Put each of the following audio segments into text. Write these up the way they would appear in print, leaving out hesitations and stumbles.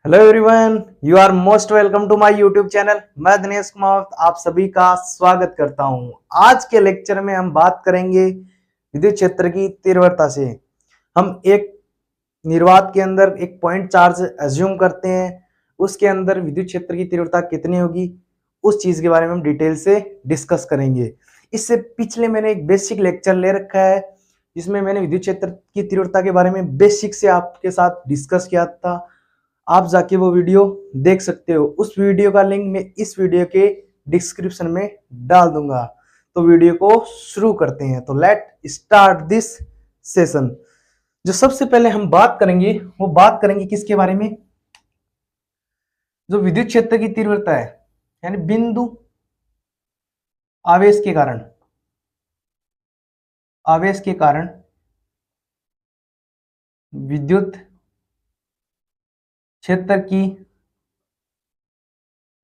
Hello everyone, you are most welcome to my YouTube channel. मैं दिनेश कुमार आप सभी का स्वागत करता हूं। आज के लेक्चर में हम बात करेंगे विद्युत क्षेत्र की तीव्रता से। हम एक निर्वात के अंदर एक पॉइंट चार्ज एज्यूम करते हैं, उसके अंदर विद्युत क्षेत्र की तीव्रता कितनी होगी, उस चीज के बारे में हम डिटेल से डिस्कस करेंगे। इससे पिछले मैंने एक बेसिक लेक्चर ले रखा है जिसमें मैंने विद्युत क्षेत्र की तीव्रता के बारे में बेसिक से आपके साथ डिस्कस किया था। आप जाके वो वीडियो देख सकते हो। उस वीडियो का लिंक मैं इस वीडियो के डिस्क्रिप्शन में डाल दूंगा। तो वीडियो को शुरू करते हैं। तो लेट स्टार्ट दिस सेशन। जो सबसे पहले हम बात करेंगे वो बात करेंगे किसके बारे में, जो विद्युत क्षेत्र की तीव्रता है, यानी बिंदु आवेश के कारण विद्युत क्षेत्र की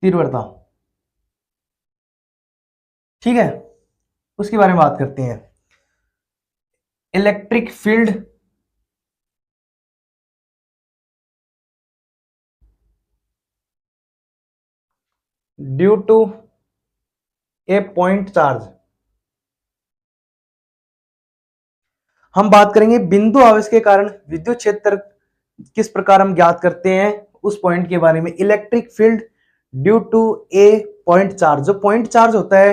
तीव्रता। ठीक है, उसके बारे में बात करते हैं। Electric field due to a point charge. हम बात करेंगे बिंदु आवेश के कारण विद्युत क्षेत्र किस प्रकार हम ज्ञात करते हैं उस पॉइंट के बारे में। Electric field due to a point charge. जो पॉइंट चार्ज होता है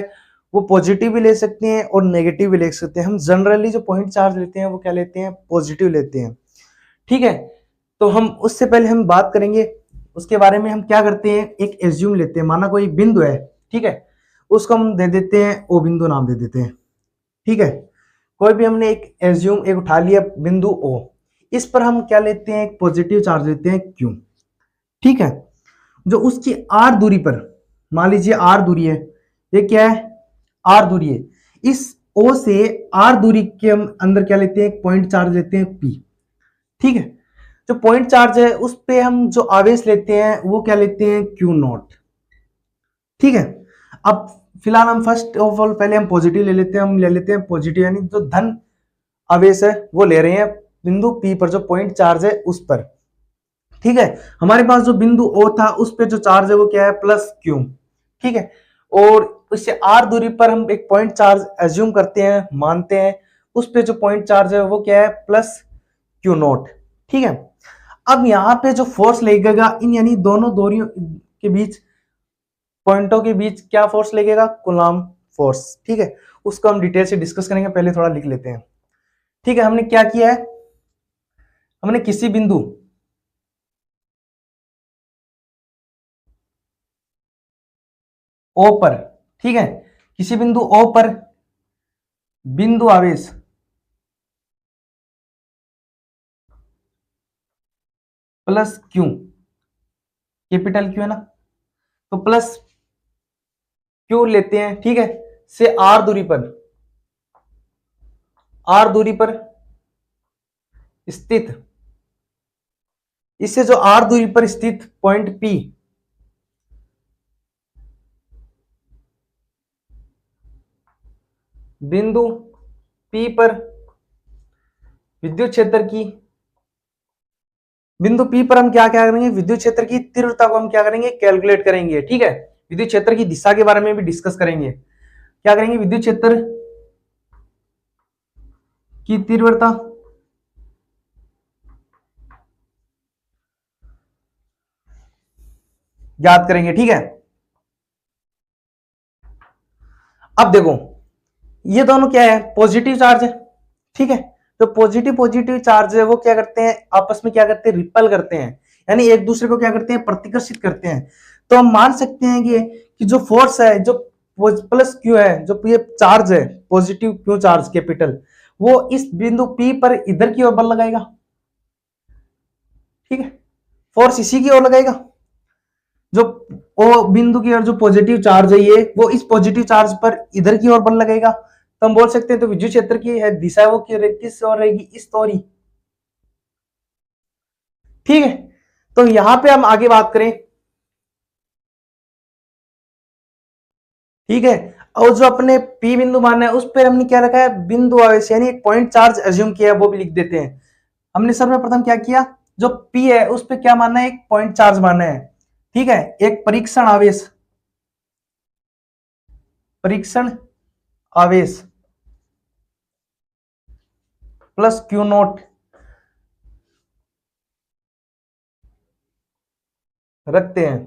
वो पॉजिटिव भी ले सकते हैं और नेगेटिव भी ले सकते हैं। हम जनरली जो पॉइंट चार्ज लेते हैं वो क्या लेते हैं, पॉजिटिव लेते हैं। ठीक है, तो हम उससे पहले हम बात करेंगे उसके बारे में। हम क्या करते हैं, एक एज्यूम लेते हैं। माना कोई बिंदु है, ठीक है, उसको हम दे देते हैं ओ बिंदु नाम दे देते हैं। ठीक है, कोई भी हमने एक एज्यूम एक उठा लिया बिंदु ओ, इस पर हम क्या लेते हैं, एक पॉजिटिव चार्ज लेते हैं क्यू। ठीक है, जो उसकी आर दूरी पर, मान लीजिए आर दूरी है, ये क्या है, आर दूरी है। इस ओ से आर दूरी के हम अंदर क्या लेते हैं, एक पॉइंट चार्ज लेते हैं पी। ठीक है, जो पॉइंट चार्ज है उस पे हम जो आवेश लेते हैं वो क्या लेते हैं, क्यू नॉट। ठीक है, अब फिलहाल हम फर्स्ट ऑफ ऑल पहले हम पॉजिटिव ले लेते हैं। हम ले लेते हैं पॉजिटिव, यानी जो धन आवेश है वो ले रहे हैं बिंदु पी पर, जो पॉइंट चार्ज है उस पर। ठीक है, हमारे पास जो बिंदु ओ था उस पे जो चार्ज है वो क्या है, प्लस क्यू। ठीक है, और उससे आर दूरी पर हम एक पॉइंट चार्ज एज्यूम करते हैं, मानते हैं, उस पे जो पॉइंट चार्ज है वो क्या है, प्लस क्यू नॉट। ठीक है, अब यहाँ पे जो फोर्स लगेगा इन यानी दोनों दूरियों के बीच, पॉइंटों के बीच क्या फोर्स लगेगा, कूलम्ब फोर्स। ठीक है, उसको हम डिटेल से डिस्कस करेंगे, पहले थोड़ा लिख लेते हैं। ठीक है, हमने क्या किया है, हमने किसी बिंदु ओ पर, ठीक है, किसी बिंदु ओ पर बिंदु आवेश प्लस क्यू, कैपिटल क्यू है ना, तो प्लस क्यू लेते हैं। ठीक है, से आर दूरी पर स्थित, इससे जो आर दूरी पर स्थित पॉइंट पी, बिंदु पी पर विद्युत क्षेत्र की, बिंदु पी पर हम क्या क्या करेंगे, विद्युत क्षेत्र की तीव्रता को हम क्या करेंगे, कैलकुलेट करेंगे। ठीक है, विद्युत क्षेत्र की दिशा के बारे में भी डिस्कस करेंगे। क्या करेंगे, विद्युत क्षेत्र की तीव्रता याद करेंगे। ठीक है, अब देखो ये दोनों क्या है, पॉजिटिव चार्ज है। ठीक है, तो पॉजिटिव पॉजिटिव चार्ज है वो क्या करते हैं, आपस में क्या करते हैं, रिपल करते हैं, यानी एक दूसरे को क्या करते हैं, प्रतिकर्षित करते हैं। तो हम मान सकते हैं कि जो फोर्स है, जो प्लस क्यू है, जो ये चार्ज है पॉजिटिव क्यू चार्ज कैपिटल, वो इस बिंदु पी पर इधर की ओर बल लगाएगा। ठीक है, फोर्स इसी की ओर लगाएगा। जो ओ बिंदु की ओर जो पॉजिटिव चार्ज है ये, वो इस पॉजिटिव चार्ज पर इधर की ओर बल लगेगा। तो हम बोल सकते हैं तो विद्युत क्षेत्र की है दिशा वो किस ओर रहेगी, इस ओर ही। ठीक है, तो यहां पे हम आगे बात करें। ठीक है, और जो अपने पी बिंदु मानना है उस पर हमने क्या रखा है, बिंदु आवेश, यानी एक पॉइंट चार्ज एज्यूम किया है, वो भी लिख देते हैं। हमने सर्वप्रथम क्या किया, जो P है उस पे क्या मानना है, एक पॉइंट चार्ज मानना है, ठीक है। एक परीक्षण आवेश, परीक्षण आवेश प्लस Q नोट रखते हैं,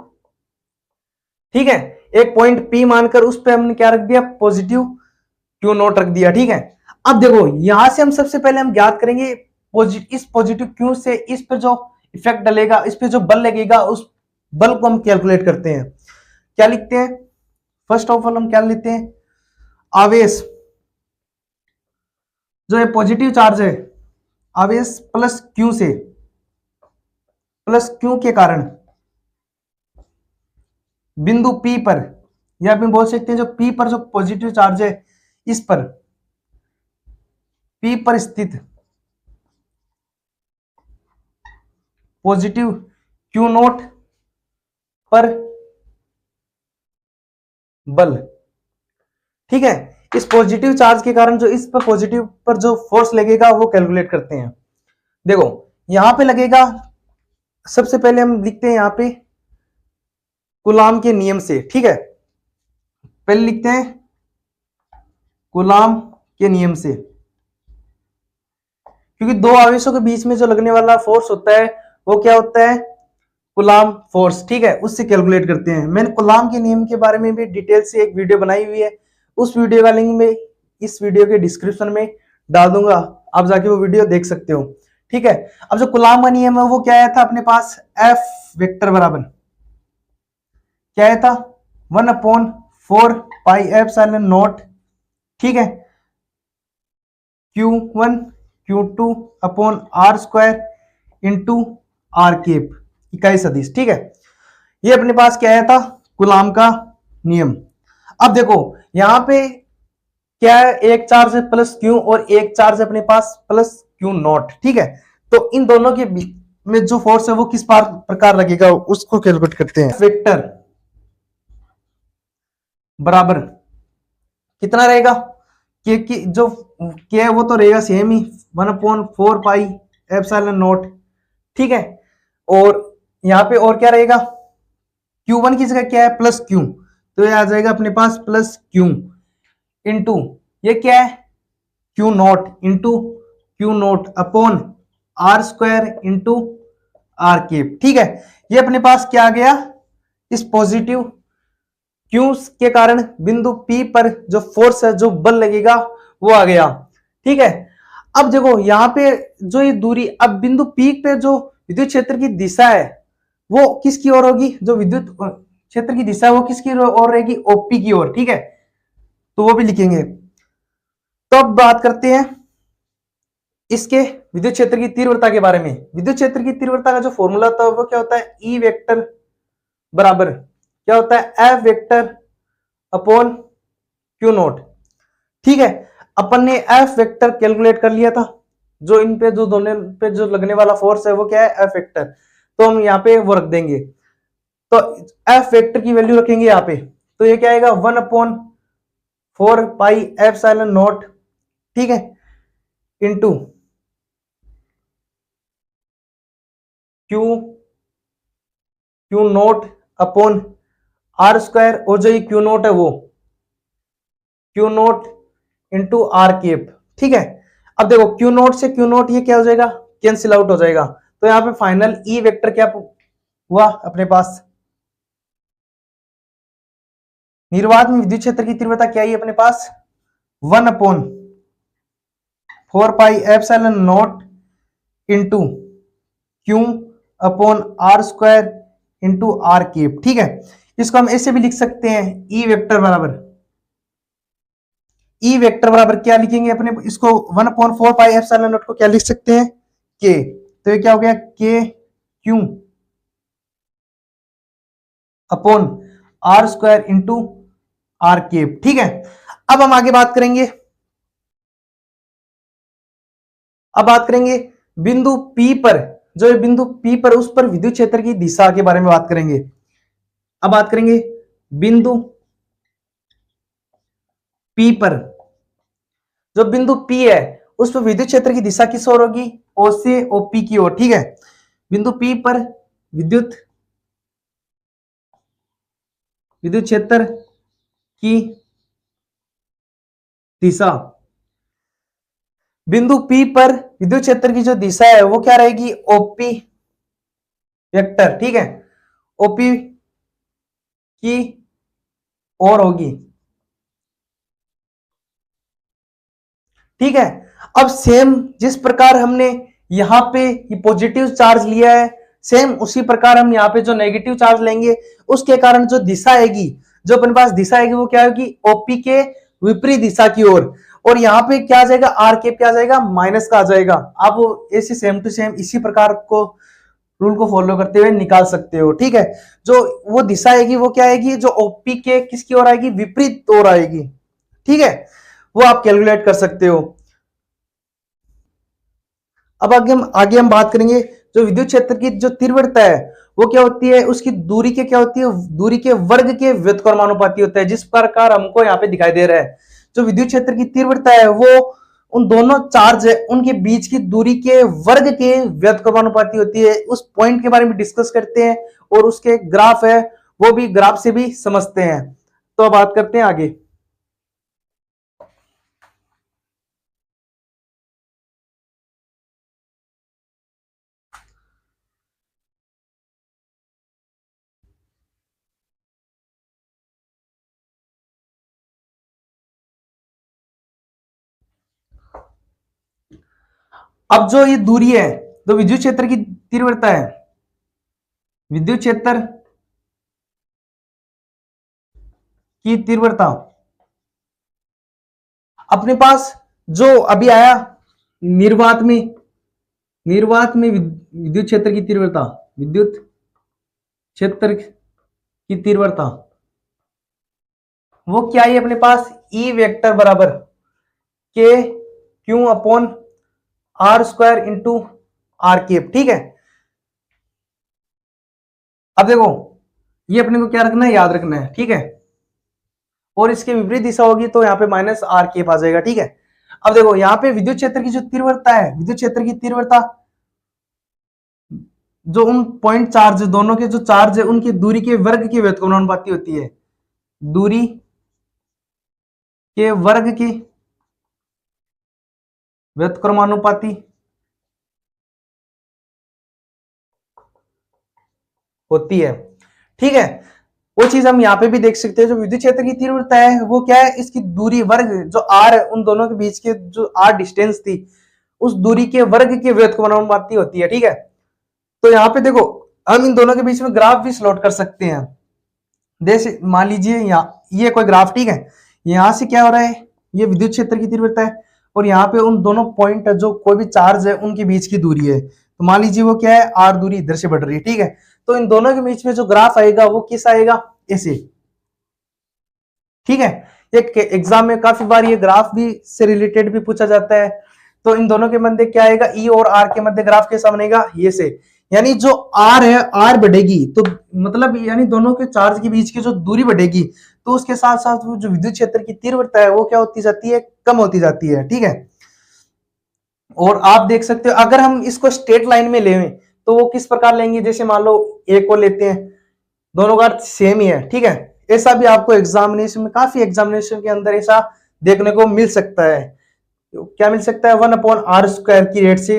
ठीक है। एक पॉइंट P मानकर उस पे हमने क्या रख दिया, पॉजिटिव Q नोट रख दिया, ठीक है। अब देखो यहां से हम सबसे पहले हम ज्ञात करेंगे इस पॉजिटिव Q से इस पे जो इफेक्ट डलेगा, इस पे जो बल लगेगा, उस बल को हम कैलकुलेट करते हैं। क्या लिखते हैं, फर्स्ट ऑफ ऑल हम क्या लेते हैं, आवेश जो है पॉजिटिव चार्ज है, आवेश प्लस Q से, प्लस Q के कारण बिंदु P पर, या आप बोल सकते हैं जो P पर जो पॉजिटिव चार्ज है, इस पर P पर स्थित पॉजिटिव Q नोट पर बल, ठीक है। इस पॉजिटिव चार्ज के कारण जो इस पर पॉजिटिव पर जो फोर्स लगेगा वो कैलकुलेट करते हैं। देखो यहां पे लगेगा, सबसे पहले हम लिखते हैं यहां पे कूलाम के नियम से, ठीक है। पहले लिखते हैं कूलाम के नियम से, क्योंकि दो आवेशों के बीच में जो लगने वाला फोर्स होता है वो क्या होता है, कूलाम फोर्स, ठीक है। उससे कैलकुलेट करते हैं। मैंने कूलाम के नियम के बारे में भी डिटेल से एक वीडियो बनाई हुई है, उस वीडियो का लिंक में इस वीडियो के डिस्क्रिप्शन में डाल दूंगा, आप जाके वो वीडियो देख सकते हो, ठीक है। अब जो कूलाम का नियम है वो क्या आया था अपने पास, एफ वेक्टर बराबर क्या आया था, 1/4πε0, ठीक है, Q1 Q2 upon R square into R cap, इकाई सदिश, ठीक है। ये अपने पास क्या आया था, कूलाम का नियम। अब देखो यहां पे क्या है, एक चार्ज है प्लस Q और एक चार्ज है अपने पास प्लस Q नॉट, ठीक है। तो इन दोनों के बीच में जो फोर्स है वो किस प्रकार लगेगा उसको कैलकुलेट करते हैं। वेक्टर बराबर कितना रहेगा, के की जो के है वो तो रहेगा सेम ही, 1/4πε0, ठीक है। और यहाँ पे और क्या रहेगा, Q1 की जगह क्या है, प्लस Q, तो ये आ जाएगा अपने पास प्लस Q इंटू ये क्या है, Q nought into Q nought upon R square into R cap, ठीक है। ये अपने पास क्या आ गया, इस पॉजिटिव Q के कारण बिंदु P पर जो फोर्स है, जो बल लगेगा वो आ गया, ठीक है। अब देखो यहां पे जो ये दूरी, अब बिंदु P पे जो विद्युत क्षेत्र की दिशा है वो किसकी ओर होगी, जो विद्युत क्षेत्र की दिशा है वो किसकी ओर रहेगी, ओपी की ओर, ठीक है। तो वो भी लिखेंगे। तो अब बात करते हैं इसके विद्युत क्षेत्र की तीव्रता के बारे में। विद्युत क्षेत्र की तीव्रता का जो फॉर्मूला होता है वो क्या होता है, ई वेक्टर बराबर क्या होता है, F vector upon Q note, ठीक है। अपन ने एफ वेक्टर कैलकुलेट कर लिया था, जो इन पे जो दोनों पे जो लगने वाला फोर्स है वो क्या है, एफ वेक्टर, तो हम यहाँ पे वो रख देंगे। तो एफ वेक्टर की वैल्यू रखेंगे यहाँ पे, तो ये क्या आएगा, 1/4πε0, ठीक है, into Q nought upon R square, और जो ये क्यू नोट है वो Q nought into R cap, ठीक है। अब देखो क्यू नोट से क्यू नोट ये क्या हो जाएगा, कैंसिल आउट हो जाएगा, तो यहाँ पे फाइनल ई वेक्टर क्या हुआ अपने पास, निर्वात में विद्युत क्षेत्र की तीव्रता क्या है अपने पास, 1/4πε0 into Q upon R square into R cap, ठीक है। इसको हम ऐसे भी लिख सकते हैं, ई वेक्टर बराबर, ई वेक्टर बराबर क्या लिखेंगे अपने इसको, 1/4πε0 को क्या लिख सकते हैं, के, तो ये क्या हो गया, K Q upon R square into R cap, ठीक है। अब हम आगे बात करेंगे, अब बात करेंगे बिंदु P पर, जो ये बिंदु P पर उस पर विद्युत क्षेत्र की दिशा के बारे में बात करेंगे। अब बात करेंगे बिंदु P पर, जो बिंदु P है उस पर विद्युत क्षेत्र की दिशा किस ओर होगी, O से OP की ओर, ठीक है। बिंदु P पर विद्युत क्षेत्र की दिशा, बिंदु P पर विद्युत क्षेत्र की जो दिशा है वो क्या रहेगी, ओपी वेक्टर, ठीक है, ओपी की ओर होगी, ठीक है। अब सेम जिस प्रकार हमने यहां पे ये पॉजिटिव चार्ज लिया है, सेम उसी प्रकार हम यहाँ पे जो नेगेटिव चार्ज लेंगे, उसके कारण जो दिशा आएगी, जो अपने पास दिशा आएगी वो क्या होगी, ओपी के विपरीत दिशा की ओर। और यहाँ पे क्या आ जाएगा, आर के क्या आ जाएगा, माइनस का आ जाएगा। आप वो ऐसे सेम टू सेम इसी प्रकार को रूल को फॉलो करते हुए निकाल सकते हो, ठीक है। जो वो दिशा आएगी वो क्या आएगी, जो ओपी के किसकी ओर आएगी, विपरीत ओर आएगी, ठीक है। वो आप कैलकुलेट कर सकते हो। अब आगे हम बात करेंगे, जो विद्युत क्षेत्र की जो तीव्रता है वो क्या होती है, उसकी दूरी के क्या होती है, दूरी के वर्ग के व्युत्क्रमानुपाती होता है, जिस प्रकार हमको यहाँ पे दिखाई दे रहा है। जो विद्युत क्षेत्र की तीव्रता है वो उन दोनों चार्ज है उनके बीच की दूरी के वर्ग के व्युत्क्रमानुपाती होती है। उस पॉइंट के बारे में डिस्कस करते हैं और उसके ग्राफ है वो भी ग्राफ से भी समझते हैं। तो अब बात करते हैं आगे। अब जो ये दूरी है, तो विद्युत क्षेत्र की तीव्रता है, विद्युत क्षेत्र की तीव्रता अपने पास जो अभी आया निर्वात में विद्युत क्षेत्र की तीव्रता, विद्युत क्षेत्र की तीव्रता वो क्या है अपने पास, ई वेक्टर बराबर K Q upon R square into R cap, ठीक है। अब देखो ये अपने को क्या रखना है, याद रखना है, ठीक है। और इसके विपरीत दिशा होगी तो यहाँ पे माइनस आर केप आ जाएगा, ठीक है। अब देखो यहाँ पे विद्युत क्षेत्र की जो तीव्रता है, विद्युत क्षेत्र की तीव्रता जो उन पॉइंट चार्ज दोनों के जो चार्ज है उनकी दूरी के वर्ग की व्युत्क्रमानुपाती होती है, दूरी के वर्ग की व्युत्क्रमानुपाती होती है, ठीक है। वो चीज हम यहाँ पे भी देख सकते हैं, जो विद्युत क्षेत्र की तीव्रता है वो क्या है, इसकी दूरी वर्ग जो आर है उन दोनों के बीच के जो आर डिस्टेंस थी उस दूरी के वर्ग के व्युत्क्रमानुपाती होती है, ठीक है। तो यहाँ पे देखो हम इन दोनों के बीच में ग्राफ भी स्लॉट कर सकते हैं। जैसे मान लीजिए यहाँ ये कोई ग्राफ, ठीक है, यहां से क्या हो रहा है, ये विद्युत क्षेत्र की तीव्रता है और यहाँ पे उन दोनों पॉइंट जो कोई भी चार्ज है उनके बीच की दूरी है। तो मान लीजिए वो क्या है, आर दूरी इधर से बढ़ रही है, ठीक है। तो इन दोनों के बीच में जो ग्राफ आएगा वो किस आएगा, ऐसे, ठीक है। एक एग्जाम में काफी बार ये ग्राफ भी से रिलेटेड भी पूछा जाता है। तो इन दोनों के मध्य क्या आएगा, ई और आर के मध्य ग्राफ कैसा बनेगा, ये से, यानी जो आर है आर बढ़ेगी तो मतलब यानी दोनों के चार्ज के बीच की जो दूरी बढ़ेगी तो उसके साथ साथ वो जो विद्युत क्षेत्र की तीव्रता है वो क्या होती जाती है, कम होती जाती है, ठीक है। और आप देख सकते हो अगर हम इसको स्ट्रेट लाइन में लें तो वो किस प्रकार लेंगे, जैसे मान लो ए को लेते हैं, दोनों का अर्थ सेम ही है, ठीक है। ऐसा भी आपको एग्जामिनेशन में, काफी एग्जामिनेशन के अंदर ऐसा देखने को मिल सकता है। तो क्या मिल सकता है, 1 अपॉन आर स्क्वायर की रेट से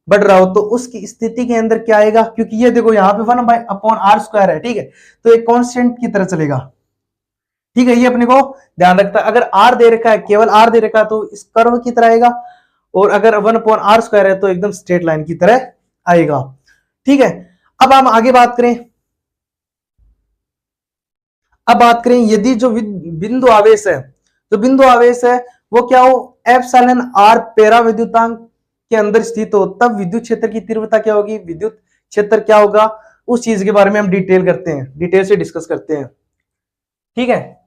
बढ़ रहा हो तो उसकी स्थिति के अंदर क्या आएगा, क्योंकि ये देखो यहाँ पे 1/अपॉन आर स्क्वायर है, ठीक है, तो एक कांस्टेंट की तरह चलेगा, ठीक है। ये अपने को ध्यान रखता है, अगर आर दे रखा है, केवल आर दे रखा है तो इस कर्व की तरह आएगा, और अगर 1/आर स्क्वायर है तो एकदम स्ट्रेट लाइन की तरह आएगा, ठीक है। अब हम आगे बात करें, अब बात करें यदि जो बिंदु आवेश है, जो बिंदु आवेश है वो क्या हो, एप्सिलॉन आर पैरा विद्युतांक के अंदर स्थित हो, तब विद्युत क्षेत्र की तीव्रता क्या होगी, विद्युत क्षेत्र क्या होगा, उस चीज के बारे में हम डिटेल करते हैं, डिटेल से डिस्कस करते हैं, ठीक है।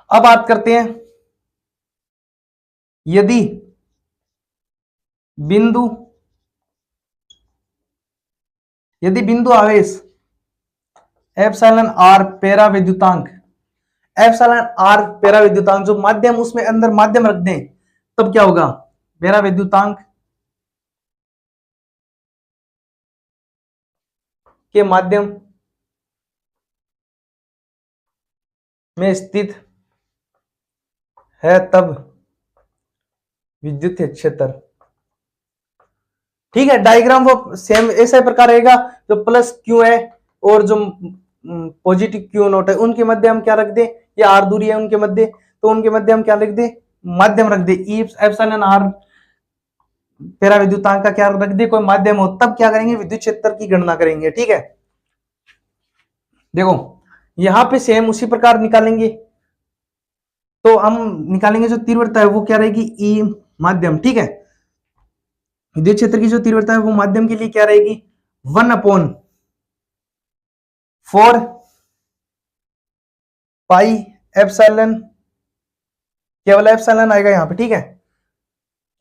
अब बात करते हैं यदि बिंदु यदि बिंदु आवेश एप्सिलॉन आर पैरा विद्युतांक एप्सिलॉन आर पैरा विद्युतांक, जो माध्यम उसमें अंदर माध्यम रख दें तब क्या होगा, पैरा विद्युतांक के माध्यम में स्थित है तब विद्युत क्षेत्र। ठीक है, डायग्राम वो सेम ऐसा प्रकार रहेगा, जो प्लस क्यू है और जो पॉजिटिव क्यू नोट है उनके मध्य हम क्या रख दे, ये आर दूरी है उनके मध्य, तो उनके मध्य हम क्या लिख दे, माध्यम रख दे। ई एप्सिलॉन आर पैरा विद्युतांक का क्या रख दे, कोई माध्यम हो, तब क्या करेंगे, विद्युत क्षेत्र की गणना करेंगे। ठीक है, देखो यहां पे सेम उसी प्रकार निकालेंगे, तो हम निकालेंगे जो तीव्रता है वो क्या रहेगी, ई माध्यम। ठीक है, विद्युत क्षेत्र की जो तीव्रता है वो माध्यम के लिए क्या रहेगी, 1/4 पाई एप्सिलॉन, केवल एप्सिलॉन आएगा यहां पे। ठीक है,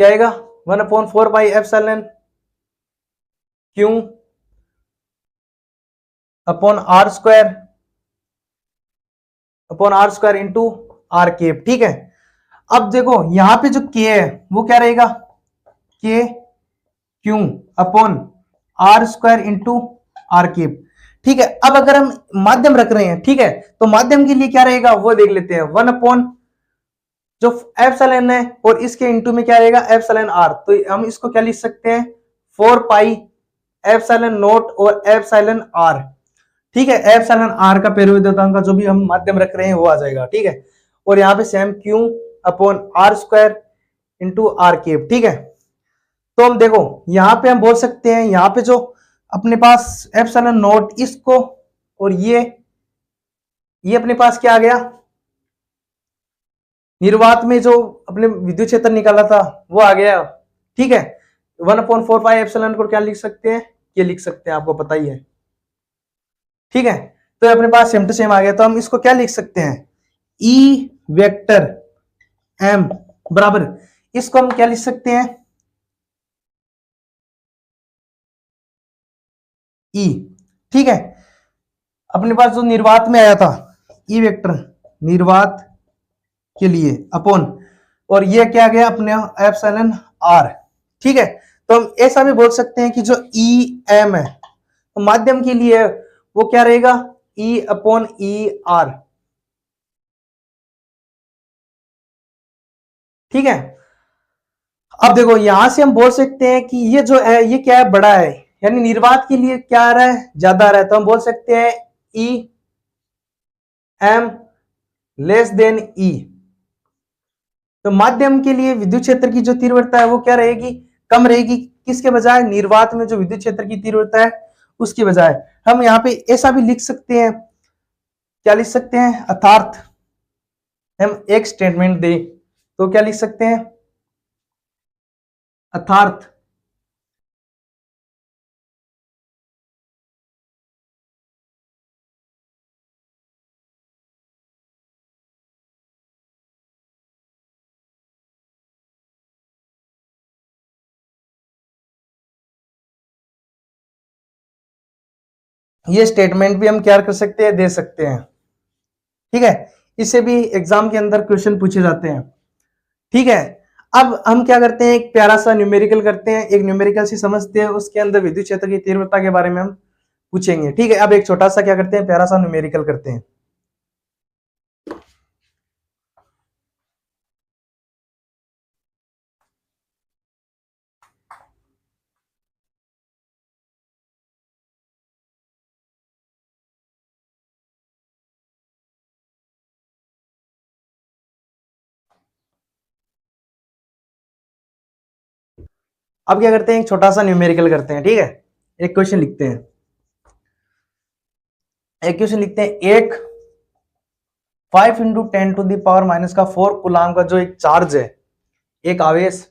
क्या आएगा, 1/4 pi epsilon Q upon R square into R cap. ठीक है, अब देखो यहां पे जो के है वो क्या रहेगा, K Q upon R square into R cap. ठीक है, अब अगर हम माध्यम रख रहे हैं, ठीक है, तो माध्यम के लिए क्या रहेगा वो देख लेते हैं, 1 जो एप्सिलॉन है और इसके इंटू में क्या रहेगा, एप्सिलॉन आर, तो हम इसको क्या लिख सकते हैं, 4 पाई एप्सिलॉन नोट और एप्सिलॉन आर। ठीक है, एप्सिलॉन आर का पेरिविद्युतांक का जो भी हम माध्यम रख रहे हैं वो आ जाएगा। ठीक है, और यहाँ पे same Q upon R square into R cap. ठीक है, तो हम देखो यहां पे हम बोल सकते हैं, यहां पे जो अपने पास एप्सिलॉन नोट इसको और ये अपने पास क्या आ गया, निर्वात में जो अपने विद्युत क्षेत्र निकाला था वो आ गया। ठीक है, 1/4 पाई एप्सिलॉन को क्या लिख सकते हैं, ये लिख सकते हैं, आपको पता ही है। ठीक है, तो अपने पास सेम टू सेम आ गया, तो हम इसको क्या लिख सकते हैं, ई वेक्टर एम बराबर, इसको हम क्या लिख सकते हैं, ई। ठीक है, अपने पास जो निर्वात में आया था ई वेक्टर निर्वात के लिए अपॉन, और ये क्या गया अपने एप्सिलॉन आर। ठीक है, तो हम ऐसा भी बोल सकते हैं कि जो ई एम है तो माध्यम के लिए वो क्या रहेगा, ई अपॉन ई आर। ठीक है, अब देखो यहां से हम बोल सकते हैं कि ये जो है ये क्या है, बड़ा है, यानी निर्वात के लिए क्या आ रहा है, ज्यादा आ रहा है, तो हम बोल सकते हैं ई एम लेस देन ई। तो माध्यम के लिए विद्युत क्षेत्र की जो तीव्रता है वो क्या रहेगी, कम रहेगी, किसके बजाय, निर्वात में जो विद्युत क्षेत्र की तीव्रता है उसकी बजाय। हम यहाँ पे ऐसा भी लिख सकते हैं, क्या लिख सकते हैं, अर्थात हम एक स्टेटमेंट दे तो क्या लिख सकते हैं, अर्थात ये स्टेटमेंट भी हम क्या कर सकते हैं, दे सकते हैं। ठीक है, इससे भी एग्जाम के अंदर क्वेश्चन पूछे जाते हैं। ठीक है, अब हम क्या करते हैं, एक प्यारा सा न्यूमेरिकल करते हैं, एक न्यूमेरिकल से समझते हैं, उसके अंदर विद्युत क्षेत्र की तीव्रता के बारे में हम पूछेंगे। ठीक है, अब एक छोटा सा क्या करते हैं, प्यारा सा न्यूमेरिकल करते हैं। अब क्या करते हैं, एक छोटा सा न्यूमेरिकल करते हैं। ठीक है, एक क्वेश्चन लिखते हैं, एक 5 इंटू 10⁻⁻⁴ कूलाम का जो एक चार्ज है, एक आवेश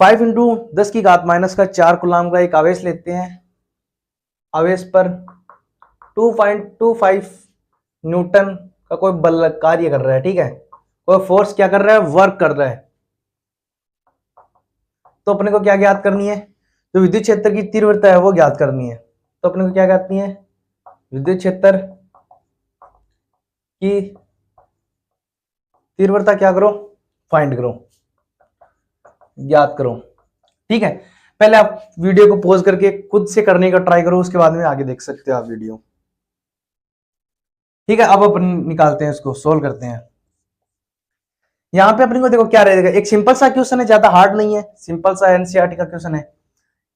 5 इंटू 10⁻⁻⁴ कूलाम का एक आवेश लेते हैं, आवेश पर 2.25 न्यूटन का कोई बल कार्य कर रहा है। ठीक है, कोई फोर्स क्या कर रहा है, वर्क कर रहा है, तो अपने को क्या ज्ञात करनी है, जो विद्युत क्षेत्र की तीव्रता है वो ज्ञात करनी है। तो अपने को क्या करनी है, विद्युत क्षेत्र की तीव्रता क्या करो, फाइंड करो, ज्ञात करो। ठीक है, पहले आप वीडियो को पॉज करके खुद से करने का ट्राई करो, उसके बाद में आगे देख सकते हो आप वीडियो। ठीक है, अब अपन निकालते हैं, इसको सोल्व करते हैं। यहां पे अपने को देखो क्या रहेगा, एक सिंपल सा क्वेश्चन है, ज्यादा हार्ड नहीं है, सिंपल सा एनसीईआरटी का क्वेश्चन है।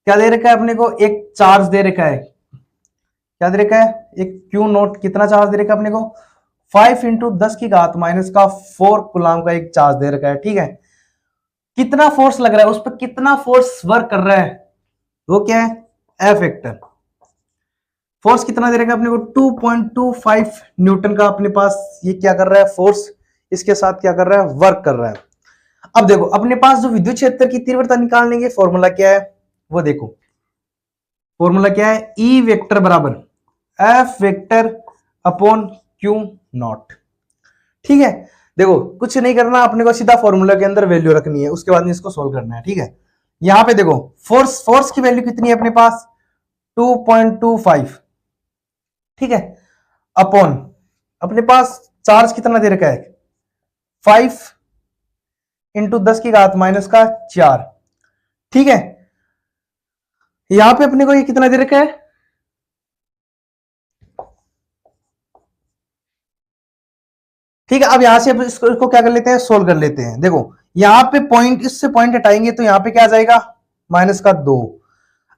क्या दे रखा है अपने को, एक चार्ज दे रखा है, क्या दे रखा है, एक क्यू नोट, कितना चार्ज दे रखा है अपने को, 5 इंटू 10 की घात माइनस का 4 कूलम का एक चार्ज दे रखा है। ठीक है, कितना फोर्स लग रहा है उस पर, कितना फोर्स वर्क कर रहा है, वो क्या है, एफ वेक्टर। फोर्स कितना दे रखा है अपने को, 2.25 न्यूटन का अपने पास ये क्या कर रहा है, फोर्स इसके साथ क्या कर रहा है, वर्क कर रहा है। अब देखो अपने पास जो विद्युत क्षेत्र की तीव्रता निकालने के फॉर्मूला क्या है, वो देखो फॉर्मूला क्या है, ई वेक्टर बराबर F vector upon Q not. ठीक है, देखो कुछ नहीं करना अपने को, सीधा फॉर्मूला के अंदर वैल्यू रखनी है, उसके बाद में इसको सोल्व करना है। ठीक है, यहां पे देखो फोर्स की वैल्यू कितनी है अपने पास, 2.25। ठीक है, अपॉन अपने पास चार्ज कितना दे रखा है, 5 इंटू 10 की घात माइनस का 4। ठीक है, यहां पे अपने को ये कितना दे रखा है, ठीक है। अब यहां से इसको क्या कर लेते हैं, सोल्व कर लेते हैं। देखो यहां पे पॉइंट, इससे पॉइंट हटाएंगे तो यहां पे क्या आ जाएगा, माइनस का 2।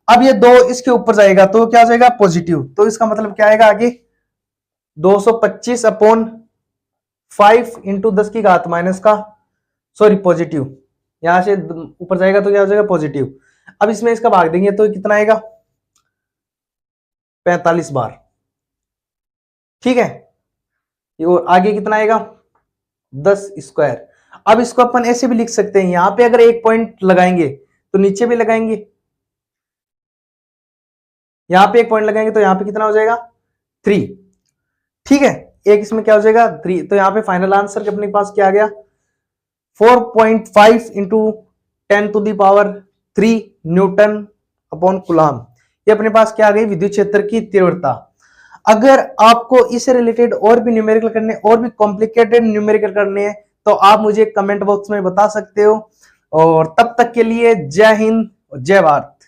अब ये 2 इसके ऊपर जाएगा तो क्या आ जाएगा, पॉजिटिव। तो इसका मतलब क्या आएगा आगे, 225 अपॉन 5 इंटू 10 की घात माइनस का, सॉरी पॉजिटिव, यहां से ऊपर जाएगा तो क्या हो जाएगा, पॉजिटिव। अब इसमें इसका भाग देंगे तो कितना आएगा, 45 बार। ठीक है, ये आगे कितना आएगा, 10 स्क्वायर। अब इसको अपन ऐसे भी लिख सकते हैं, यहां पे अगर एक पॉइंट लगाएंगे तो नीचे भी लगाएंगे, यहां पे एक पॉइंट लगाएंगे तो यहां पे कितना हो जाएगा, 3। ठीक है, एक इसमें क्या हो जाएगा 3, तो यहां पे फाइनल आंसर अपने पास क्या आ गया, 4.5 इंटू 10⁻³ न्यूटन अपॉन कूलम। ये अपने पास क्या आ गई, विद्युत क्षेत्र की तीव्रता। अगर आपको इससे रिलेटेड और भी न्यूमेरिकल करने, और भी कॉम्प्लिकेटेड न्यूमेरिकल करने हैं, तो आप मुझे कमेंट बॉक्स में बता सकते हो। और तब तक के लिए जय हिंद, जय भारत।